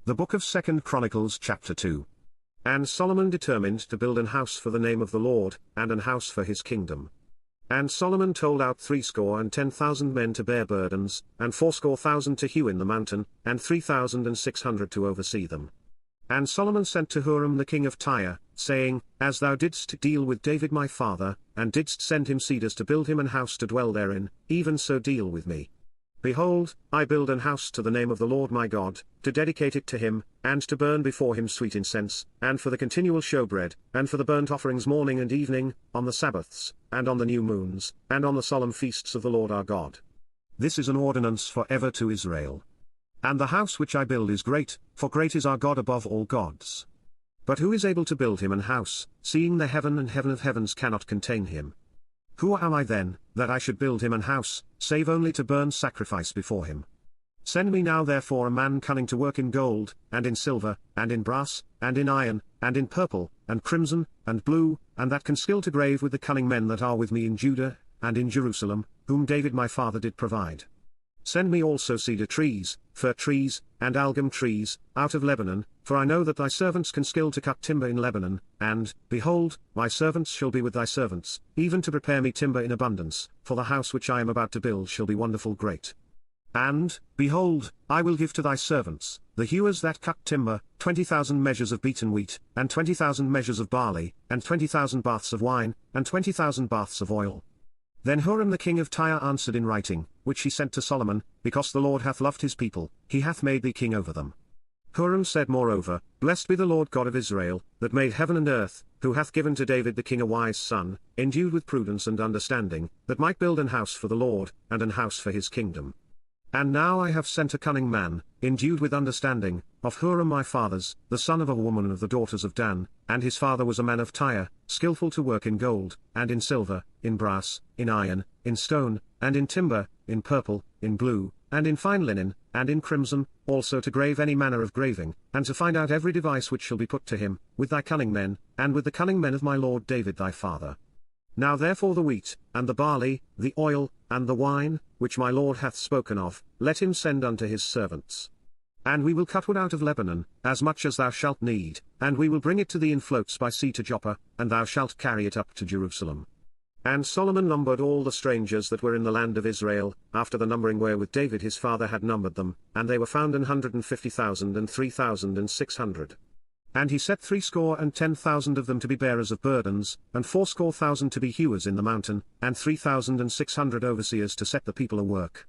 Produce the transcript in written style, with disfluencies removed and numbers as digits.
The book of 2 Chronicles chapter 2. And Solomon determined to build an house for the name of the Lord, and an house for his kingdom. And Solomon told out 70,010 men to bear burdens, and 80,000 to hew in the mountain, and 3,600 to oversee them. And Solomon sent to Huram the king of Tyre, saying, As thou didst deal with David my father, and didst send him cedars to build him an house to dwell therein, even so deal with me. Behold, I build an house to the name of the Lord my God, to dedicate it to him, and to burn before him sweet incense, and for the continual showbread, and for the burnt offerings morning and evening, on the Sabbaths, and on the new moons, and on the solemn feasts of the Lord our God. This is an ordinance for ever to Israel. And the house which I build is great, for great is our God above all gods. But who is able to build him an house, seeing the heaven and heaven of heavens cannot contain him? Who am I then, that I should build him an house, save only to burn sacrifice before him? Send me now therefore a man cunning to work in gold, and in silver, and in brass, and in iron, and in purple, and crimson, and blue, and that can skill to grave with the cunning men that are with me in Judah, and in Jerusalem, whom David my father did provide. Send me also cedar trees, fir trees, and algum trees, out of Lebanon, for I know that thy servants can skill to cut timber in Lebanon, and, behold, my servants shall be with thy servants, even to prepare me timber in abundance, for the house which I am about to build shall be wonderful great. And, behold, I will give to thy servants, the hewers that cut timber, 20,000 measures of beaten wheat, and 20,000 measures of barley, and 20,000 baths of wine, and 20,000 baths of oil. Then Huram the king of Tyre answered in writing, which he sent to Solomon, Because the Lord hath loved his people, he hath made thee king over them. Huram said moreover, Blessed be the Lord God of Israel, that made heaven and earth, who hath given to David the king a wise son, endued with prudence and understanding, that might build an house for the Lord, and an house for his kingdom. And now I have sent a cunning man, endued with understanding, of Huram my father's, the son of a woman of the daughters of Dan, and his father was a man of Tyre, skillful to work in gold, and in silver, in brass, in iron, in stone, and in timber, in purple, in blue, and in fine linen, and in crimson, also to grave any manner of graving, and to find out every device which shall be put to him, with thy cunning men, and with the cunning men of my lord David thy father. Now therefore the wheat, and the barley, the oil, and the wine, which my lord hath spoken of, let him send unto his servants. And we will cut wood out of Lebanon, as much as thou shalt need, and we will bring it to thee in floats by sea to Joppa, and thou shalt carry it up to Jerusalem. And Solomon numbered all the strangers that were in the land of Israel, after the numbering wherewith David his father had numbered them, and they were found 150,000 and 3,600. And he set 70,000 of them to be bearers of burdens, and 80,000 to be hewers in the mountain, and 3,600 overseers to set the people a work.